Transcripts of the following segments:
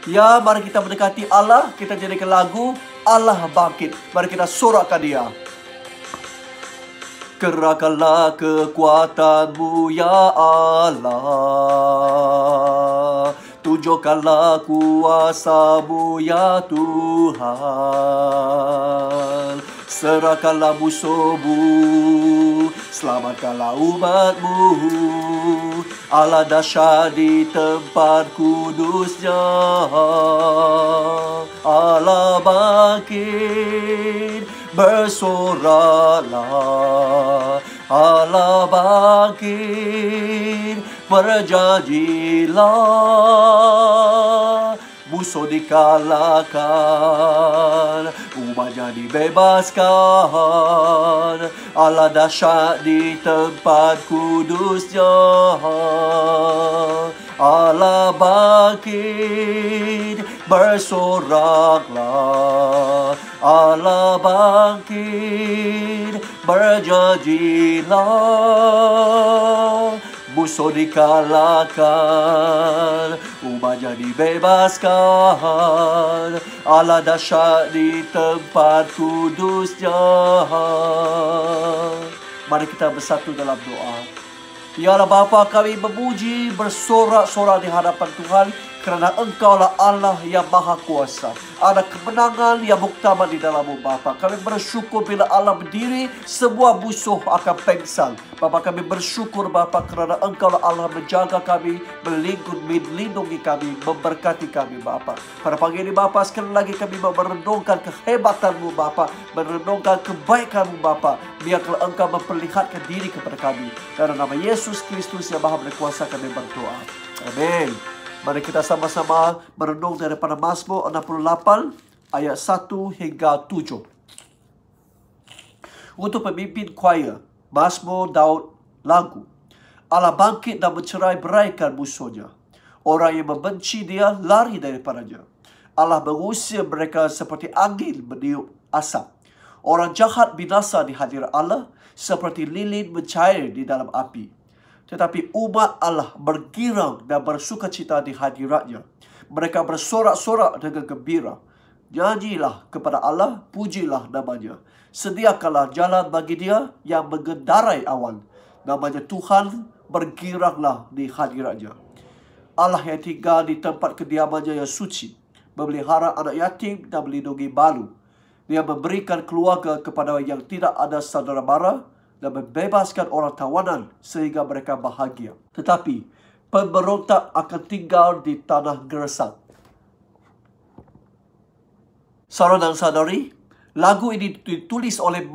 Ya, mari kita mendekati Allah. Kita jadikan lagu Allah bangkit. Mari kita sorakkan Dia. Kerahkanlah kekuatan-Mu ya Allah. Tunjukkanlah kuasa-Mu ya Tuhan. Serahkanlah musuh-Mu, selamatkanlah umat-Mu. Allah dahsyat di tempat kudusnya. Allah bangkit, bersoraklah. Allah bangkit, berjanjilah. Musuh dikalahkan, umatnya dibebaskan. Allah dahsyat di tempat kudusnya. Allah bangkit, bersoraklah. Allah bangkit, berjanjilah. Musuh dikalahkan, umatnya dibebaskan. Allah dahsyat di tempat kudusnya. Mari kita bersatu dalam doa. Ya Allah Bapa, kami memuji, bersorak-sorak di hadapan Tuhan, kerana Engkaulah Allah yang Maha Kuasa. Ada kemenangan yang muktamad di dalam-Mu Bapa. Kami bersyukur bila Allah berdiri, semua musuh akan pengsan. Bapa, kami bersyukur Bapa kerana Engkaulah Allah menjaga kami, melindungi kami, memberkati kami Bapa. Pada pagi ini Bapa, sekali lagi kami merenungkan kehebatan-Mu Bapa, merenungkan kebaikan-Mu Bapa. Biarlah Engkau memperlihatkan diri kepada kami. Dalam nama Yesus Kristus yang Maha Berkuasa kami berdoa. Amin. Mari kita sama-sama merenung daripada Mazmur 68 ayat 1 hingga 7. Untuk pemimpin choir, Mazmur Daud lagu. Allah bangkit dan mencerai-beraikan musuhnya. Orang yang membenci dia lari daripadanya. Allah mengusir mereka seperti angin meniup asap. Orang jahat binasa di hadirat Allah seperti lilin mencair di dalam api. Tetapi umat Allah bergirang dan bersukacita di hadiratnya. Mereka bersorak-sorak dengan gembira. Nyanyilah kepada Allah, pujilah namanya. Sediakanlah jalan bagi Dia yang mengendarai awan. Namanya Tuhan, bergiranglah di hadiratnya. Allah yang tinggal di tempat kediamannya yang suci, memelihara anak yatim dan melindungi malu. Dia memberikan keluarga kepada yang tidak ada saudara mara, dan membebaskan orang tawanan sehingga mereka bahagia. Tetapi pemberontak akan tinggal di tanah gersang. Saudara dan saudari, lagu ini ditulis oleh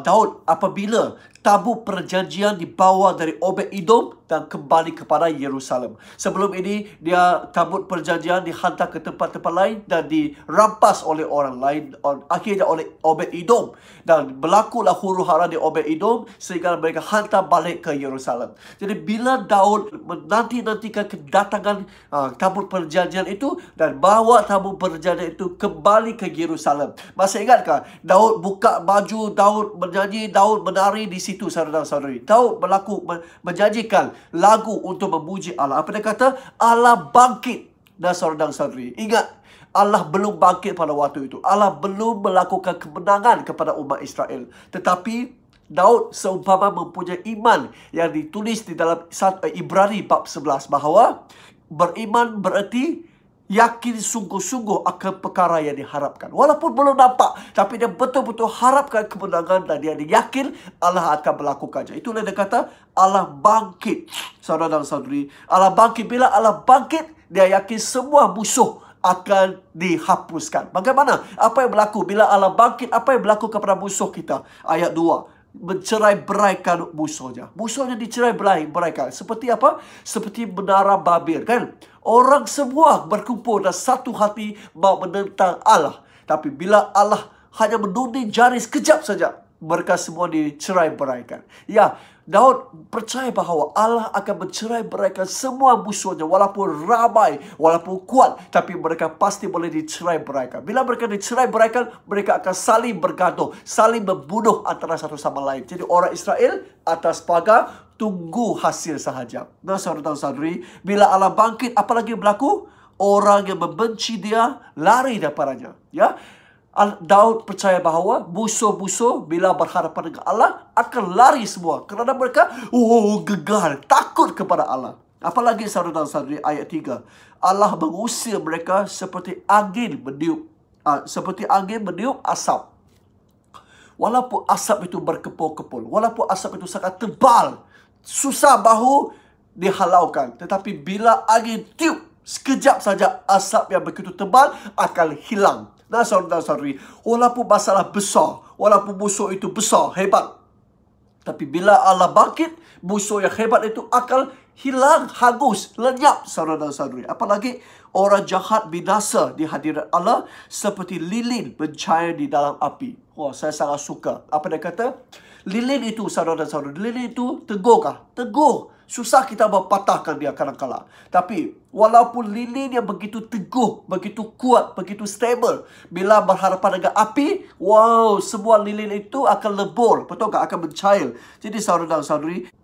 Daud apabila tabut perjanjian dibawa dari Obed-Edom dan kembali kepada Yerusalem. Sebelum ini, tabut perjanjian dihantar ke tempat-tempat lain dan dirampas oleh orang lain, akhirnya oleh Obed-Edom. Dan berlakulah huru-hara di Obed-Edom sehingga mereka hantar balik ke Yerusalem. Jadi bila Daud menanti-nantikan kedatangan tabut perjanjian itu dan bawa tabut perjanjian itu kembali ke Yerusalem. Masih ingatkah? Daud buka baju, Daud menyanyi, Daud menari di situ, saudara dan saudari. Daud menjanjikan lagu untuk memuji Allah. Apa dia kata? Allah bangkit. Dan saudara dan saudari, ingat, Allah belum bangkit pada waktu itu. Allah belum melakukan kemenangan kepada umat Israel. Tetapi Daud seumpama mempunyai iman yang ditulis di dalam Ibrani bab 11 bahawa beriman bererti yakin sungguh-sungguh akan perkara yang diharapkan. Walaupun belum nampak, tapi dia betul-betul harapkan kemenangan dan dia yakin Allah akan melakukannya. Itulah dia kata Allah bangkit. Saudara dan saudari, Allah bangkit. Bila Allah bangkit, dia yakin semua musuh akan dihapuskan. Bagaimana? Apa yang berlaku bila Allah bangkit? Apa yang berlaku kepada musuh kita? Ayat 2. Mencerai-beraikan musuhnya. Musuhnya dicerai-beraikan. Seperti apa? Seperti menara Babel, kan? Orang semua berkumpul dan satu hati mau menentang Allah. Tapi bila Allah hanya menuding jari sekejap saja, mereka semua dicerai-beraikan. Ya, Daud percaya bahawa Allah akan mencerai-beraikan semua musuhnya. Walaupun ramai, walaupun kuat, tapi mereka pasti boleh dicerai-beraikan. Bila mereka dicerai-beraikan, mereka akan saling bergaduh, saling membunuh antara satu sama lain. Jadi orang Israel atas pagar tunggu hasil sahaja. Nah, saudara dan saudari, bila Allah bangkit, apa lagi berlaku? orang yang membenci dia lari daripadanya. Ya, Daud percaya bahawa musuh-musuh bila berhadapan dengan Allah akan lari semua kerana mereka gegar, takut kepada Allah. Apalagi saudara-saudari, ayat 3, Allah mengusir mereka seperti angin meniup asap. Walaupun asap itu berkepul-kepul, walaupun asap itu sangat tebal, susah bahu dihalaukan, tetapi bila angin tiup, sekejap saja asap yang begitu tebal akan hilang. Nah, saudara-saudari, walaupun masalah besar, walaupun musuh itu besar, hebat, tapi bila Allah bangkit, musuh yang hebat itu akan hilang, hangus, lenyap, saudara-saudari. Apalagi orang jahat binasa di hadirat Allah seperti lilin mencair di dalam api. Wah, saya sangat suka. Apa dia kata? Lilin itu, saudara-saudari, lilin itu teguh kah? Teguh. Susah kita berpatahkan dia kadang-kadang. Tapi walaupun lilin yang begitu teguh, begitu kuat, begitu stable, bila berhadapan dengan api, wow, semua lilin itu akan lebur. Betul tak? Akan mencair. Jadi saudara-saudari,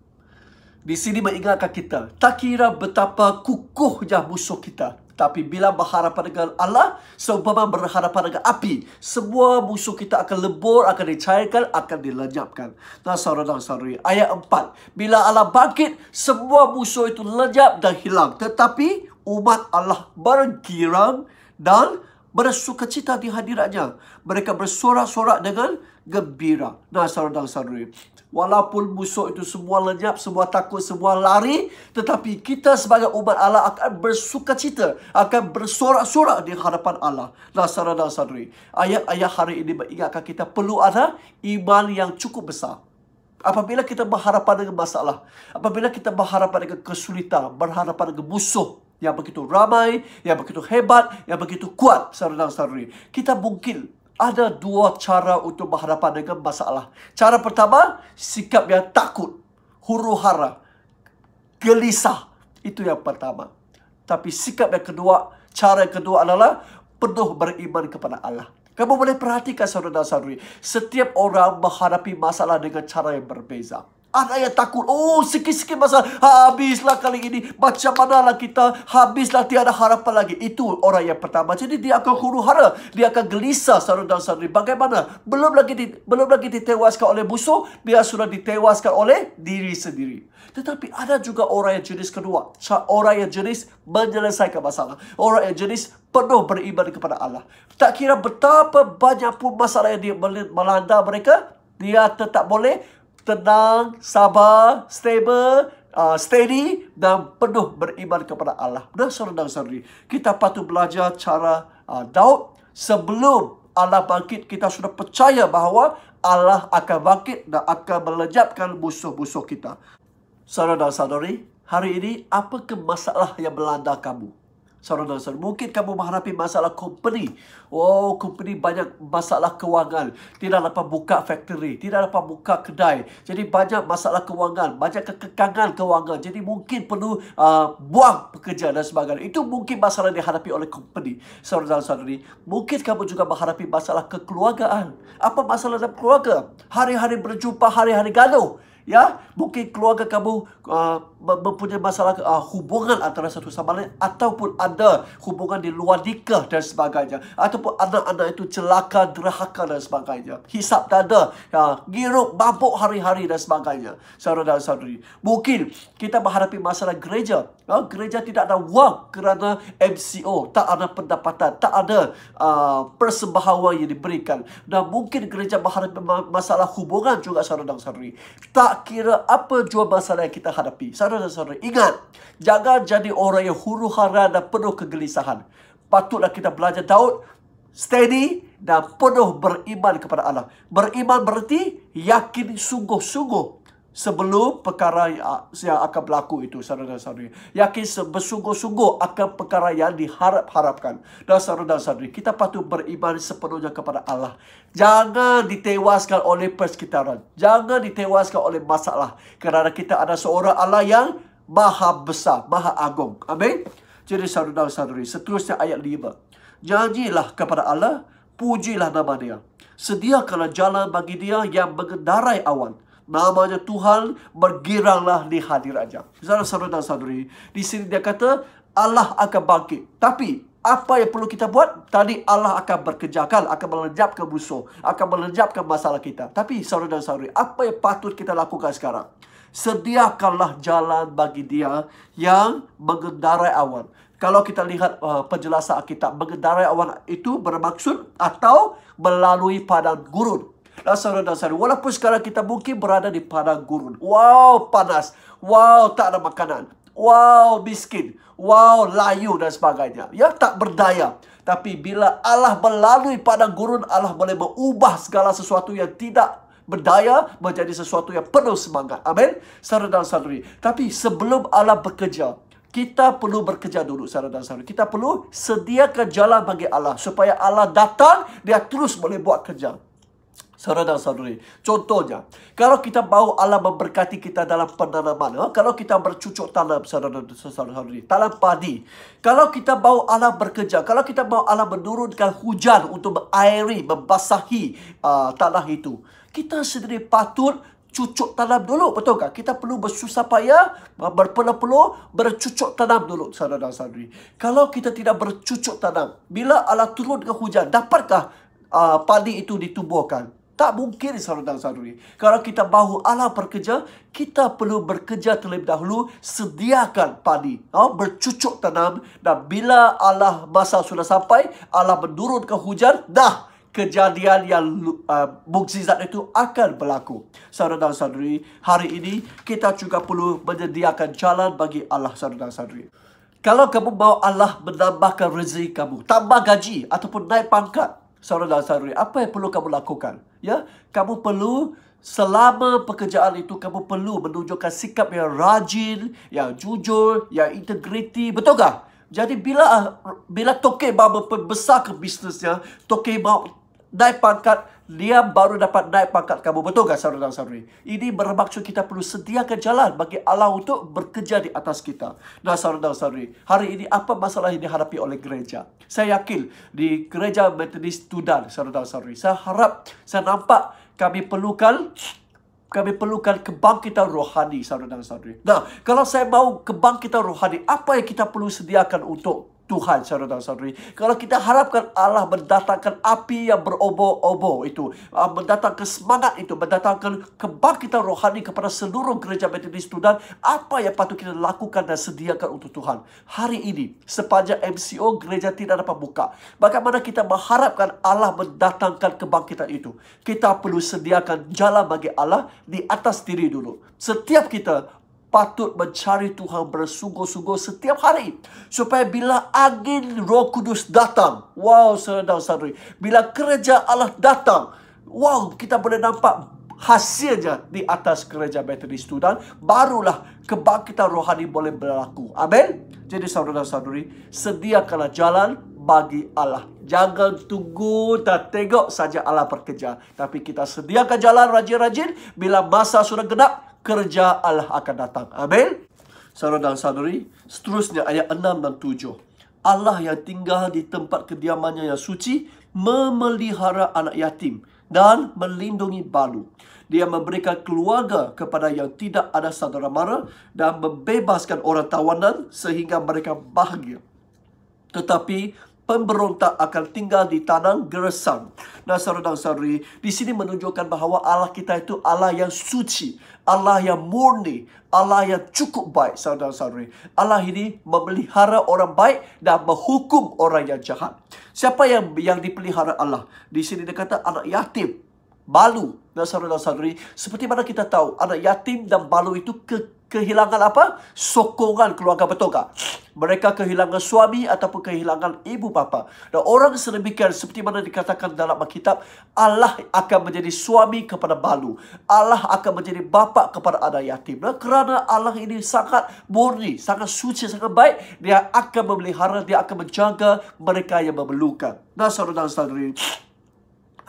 di sini mengingatkan kita, tak kira betapa kukuhnya musuh kita, tapi bila berhadapan dengan Allah, seumpama berhadapan dengan api, semua musuh kita akan lebur, akan dicairkan, akan dilenyapkan. Nah, saudara-saudari, ayat 4, bila Allah bangkit, semua musuh itu lenyap dan hilang. Tetapi umat Allah bergirang dan bersukacita di hadiratnya. Mereka bersorak-sorak dengan gembira. Nah, saudara-saudari, walaupun musuh itu semua lenyap, semua takut, semua lari, tetapi kita sebagai umat Allah akan bersukacita, akan bersorak-sorak di hadapan Allah. Nah, saudara-saudari, ayat-ayat hari ini mengingatkan kita perlu ada iman yang cukup besar. Apabila kita berhadapan dengan masalah, apabila kita berhadapan dengan kesulitan, berhadapan dengan musuh yang begitu ramai, yang begitu hebat, yang begitu kuat, saudara-saudari, kita mungkin ada dua cara untuk berhadapan dengan masalah. Cara pertama, sikap yang takut, huru-hara, gelisah. Itu yang pertama. Tapi sikap yang kedua, cara yang kedua adalah penuh beriman kepada Allah. Kamu boleh perhatikan, saudara-saudari, setiap orang menghadapi masalah dengan cara yang berbeza. Ada yang takut, sikit-sikit masalah, habislah kali ini, macam manalah kita, habislah, tiada harapan lagi. Itu orang yang pertama. Jadi dia akan huru-hara, dia akan gelisah, saudara-saudari. Bagaimana? Belum lagi ditewaskan oleh musuh, dia sudah ditewaskan oleh diri sendiri. Tetapi ada juga orang yang jenis kedua, orang yang jenis menyelesaikan masalah, orang yang jenis penuh beriman kepada Allah. Tak kira betapa banyak pun masalah yang dia melanda mereka, dia tetap boleh tenang, sabar, stable, steady dan penuh beriman kepada Allah. Dan saudara-saudari, kita patut belajar cara Daud. Sebelum Allah bangkit, kita sudah percaya bahawa Allah akan bangkit dan akan melenyapkan musuh-musuh kita. Saudara-saudari, hari ini apakah masalah yang melanda kamu? Saudara-saudara, mungkin kamu menghadapi masalah company. Company banyak masalah kewangan. Tidak dapat buka factory, tidak dapat buka kedai. Jadi banyak masalah kewangan, banyak kekangan kewangan. Jadi mungkin perlu buang pekerja dan sebagainya. Itu mungkin masalah yang dihadapi oleh company. Saudara-saudari, mungkin kamu juga menghadapi masalah kekeluargaan. Apa masalah dalam keluarga? Hari-hari berjumpa, hari-hari gaduh. Ya, mungkin keluarga kamu mempunyai masalah hubungan antara satu sama lain, ataupun ada hubungan di luar nikah dan sebagainya, ataupun anak-anak itu celaka, derhaka dan sebagainya, hisap dada, giruk, mabuk hari-hari dan sebagainya. Saudara-saudari, mungkin kita menghadapi masalah gereja. Gereja tidak ada wang kerana MCO, tak ada pendapatan, tak ada persembahawan yang diberikan. Dan mungkin gereja menghadapi masalah hubungan juga, saudara-saudari. Tak kira apa jua masalah yang kita hadapi, saudara-saudari, ingat, jangan jadi orang yang huru-hara dan penuh kegelisahan. Patutlah kita belajar Daud, steady dan penuh beriman kepada Allah. Beriman berarti yakin sungguh-sungguh sebelum perkara yang akan berlaku itu, saudara-saudari. Yakin bersungguh-sungguh akan perkara yang diharap-harapkan. Dan saudara-saudari, kita patut beriman sepenuhnya kepada Allah. Jangan ditewaskan oleh persekitaran. Jangan ditewaskan oleh masalah. Kerana kita ada seorang Allah yang maha besar, maha agung. Amin. Jadi saudara-saudari, seterusnya ayat 5. Janjilah kepada Allah, pujilah nama Dia. Sediakanlah jalan bagi Dia yang mengendarai awan. Namanya Tuhan, bergiranglah di hadiratnya. Saudara-saudari, di sini dia kata, Allah akan bangkit. Tapi apa yang perlu kita buat? Tadi Allah akan bekerjakan, akan melenyapkan musuh, akan melenyapkan masalah kita. Tapi saudara dan saudari, apa yang patut kita lakukan sekarang? Sediakanlah jalan bagi dia yang mengendarai awan. Kalau kita lihat penjelasan Alkitab, mengendarai awan itu bermaksud atau melalui padang gurun. Dan saudara dan saudari, walaupun sekarang kita mungkin berada di padang gurun. Wow, panas. Wow, tak ada makanan. Wow, miskin. Wow, layu dan sebagainya. Ya, tak berdaya. Tapi bila Allah melalui padang gurun, Allah boleh mengubah segala sesuatu yang tidak berdaya menjadi sesuatu yang penuh semangat. Amin. Saudara dan saudari. Tapi sebelum Allah bekerja, kita perlu bekerja dulu, saudara dan saudari. Kita perlu sediakan jalan bagi Allah. Supaya Allah datang, dia terus boleh buat kerja. Saudara dan saudari, contohnya, kalau kita mahu Allah memberkati kita dalam penanaman, kalau kita bercucuk tanam, saudara dan saudari, tanam padi, kalau kita mahu Allah bekerja, kalau kita mahu Allah menurunkan hujan untuk mengairi, membasahi tanah itu, kita sendiri patut cucuk tanam dulu, betul tak? Kita perlu bersusah payah, berpeluh-peluh, bercucuk tanam dulu, saudara dan saudari. Kalau kita tidak bercucuk tanam, bila Allah turunkan hujan, dapatkah padi itu ditumbuhkan? Tak mungkin, saudara dan saudari. Kalau kita mahu Allah bekerja, kita perlu bekerja terlebih dahulu, sediakan padi, bercucuk tanam, dan bila Allah masa sudah sampai, Allah menurunkan hujan, dah kejadian yang mukjizat itu akan berlaku. Saudara dan saudari, hari ini kita juga perlu menyediakan jalan bagi Allah, saudara dan saudari. Kalau kamu mahu Allah menambahkan rezeki kamu, tambah gaji ataupun naik pangkat, saudara dan saudari, apa yang perlu kamu lakukan? Ya, kamu perlu selama pekerjaan itu, kamu perlu menunjukkan sikap yang rajin, yang jujur, yang integriti, betul tak? Jadi bila Toke mahu membesarkan bisnesnya, Toke mahu naik pangkat, dia baru dapat naik pangkat kamu. Betul tak, saudara dan saudari? Ini bermaksud kita perlu sediakan jalan bagi Allah untuk bekerja di atas kita. Nah, saudara dan saudari, hari ini apa masalah yang dihadapi oleh gereja? Saya yakin di gereja Methodist Tudan, saudara dan saudari, saya nampak kami perlukan kebangkitan rohani, saudara dan saudari. Nah, kalau saya mahu kebangkitan rohani, apa yang kita perlu sediakan untuk Tuhan, saudara dan saudari? Kalau kita harapkan Allah mendatangkan api yang berobo-obo itu, mendatangkan semangat itu, mendatangkan kebangkitan rohani kepada seluruh gereja Methodist Tudan, apa yang patut kita lakukan dan sediakan untuk Tuhan? Hari ini, sepanjang MCO, gereja tidak dapat buka. Bagaimana kita mengharapkan Allah mendatangkan kebangkitan itu? Kita perlu sediakan jalan bagi Allah di atas diri dulu. Setiap kita patut mencari Tuhan bersungguh-sungguh setiap hari. Supaya bila angin Roh Kudus datang, wow, saudara dan saudari, bila kerja Allah datang, wow, kita boleh nampak hasilnya di atas gereja Methodist Tudan, barulah kebangkitan rohani boleh berlaku. Amin. Jadi saudara dan saudari, sediakanlah jalan bagi Allah. Jangan tunggu dan tengok saja Allah bekerja. Tapi kita sediakan jalan rajin-rajin. Bila masa sudah genap, kerja Allah akan datang. Amin. Saudara dan saudari, seterusnya ayat 6 dan 7. Allah yang tinggal di tempat kediamannya yang suci memelihara anak yatim dan melindungi balu. Dia memberikan keluarga kepada yang tidak ada saudara mara dan membebaskan orang tawanan sehingga mereka bahagia. Tetapi pemberontak akan tinggal di tanah gersang. Nah, saudara dan saudari, di sini menunjukkan bahawa Allah kita itu Allah yang suci, Allah yang murni, Allah yang cukup baik, saudara dan saudari. Allah ini memelihara orang baik dan menghukum orang yang jahat. Siapa yang dipelihara Allah? Di sini dia kata anak yatim, balu. Dan saudara dan saudari, seperti mana kita tahu, anak yatim dan balu itu kehilangan apa? Sokongan keluarga, betul tak? Mereka kehilangan suami ataupun kehilangan ibu bapa. Dan orang sedemikian seperti mana dikatakan dalam Alkitab, Allah akan menjadi suami kepada balu. Allah akan menjadi bapa kepada anak yatim. Dan kerana Allah ini sangat murni, sangat suci, sangat baik, dia akan memelihara, dia akan menjaga mereka yang memerlukan. Nah, saudara dan saudari,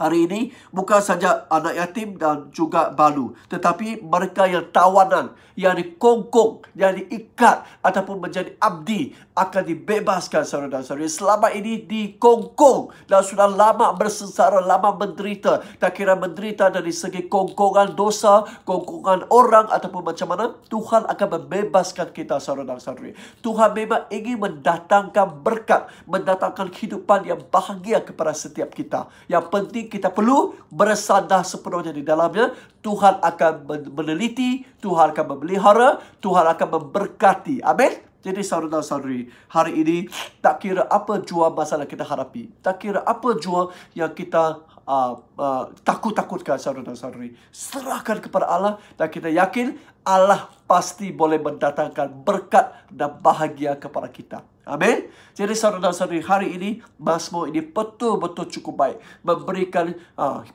Hari ini bukan saja anak yatim dan juga balu, tetapi mereka yang tawanan, yang dikongkong, yang diikat ataupun menjadi abdi akan dibebaskan, saudara dan saudari. Selama ini dikongkong dan sudah lama bersengsara, lama menderita. Tak kira menderita dari segi kongkongan dosa, kongkongan orang ataupun macam mana, Tuhan akan membebaskan kita, saudara dan saudari. Tuhan memang ingin mendatangkan berkat, mendatangkan kehidupan yang bahagia kepada setiap kita. Yang penting kita perlu bersandar sepenuhnya di dalamnya. Tuhan akan meneliti, Tuhan akan memelihara, Tuhan akan memberkati. Amin. Jadi saudara dan saudari, hari ini tak kira apa jua masalah kita hadapi, tak kira apa jua yang kita takut-takutkan, saudara dan saudari, serahkan kepada Allah dan kita yakin Allah pasti boleh mendatangkan berkat dan bahagia kepada kita. Amin. Jadi saudara dan saudari, hari ini Mazmur ini betul-betul cukup baik, memberikan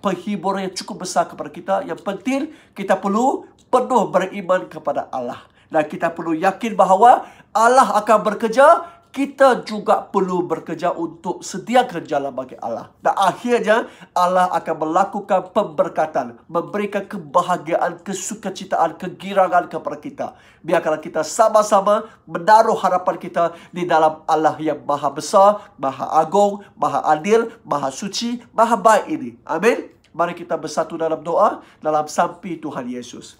penghiburan yang cukup besar kepada kita. Yang penting kita perlu penuh beriman kepada Allah, dan kita perlu yakin bahawa Allah akan bekerja. Kita juga perlu bekerja untuk sediakan jalan bagi Allah. Dan akhirnya Allah akan melakukan pemberkatan, memberikan kebahagiaan, kesukacitaan, kegirangan kepada kita. Biarkanlah kita sama-sama menaruh harapan kita di dalam Allah yang maha besar, maha agung, maha adil, maha suci, maha baik ini. Amin. Mari kita bersatu dalam doa dalam sampi Tuhan Yesus.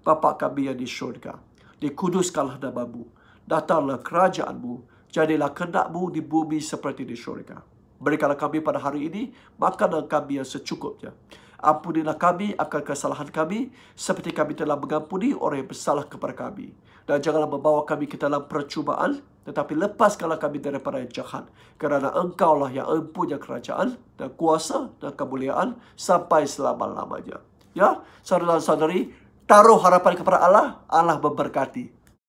Bapa kami yang di syurga, dikuduskanlah nama-Mu, datanglah kerajaan-Mu, jadilah kehendak-Mu di bumi seperti di syurga. Berikanlah kami pada hari ini makanan kami yang secukupnya. Ampunilah kami akan kesalahan kami, seperti kami telah mengampuni orang yang bersalah kepada kami. Dan janganlah membawa kami ke dalam percubaan, tetapi lepaskanlah kami daripada yang jahat. Kerana Engkau-lah yang empunya kerajaan dan kuasa dan kemuliaan sampai selama-lamanya. Ya, saudara dan saudari, taruh harapan kepada Allah, Allah memberkati.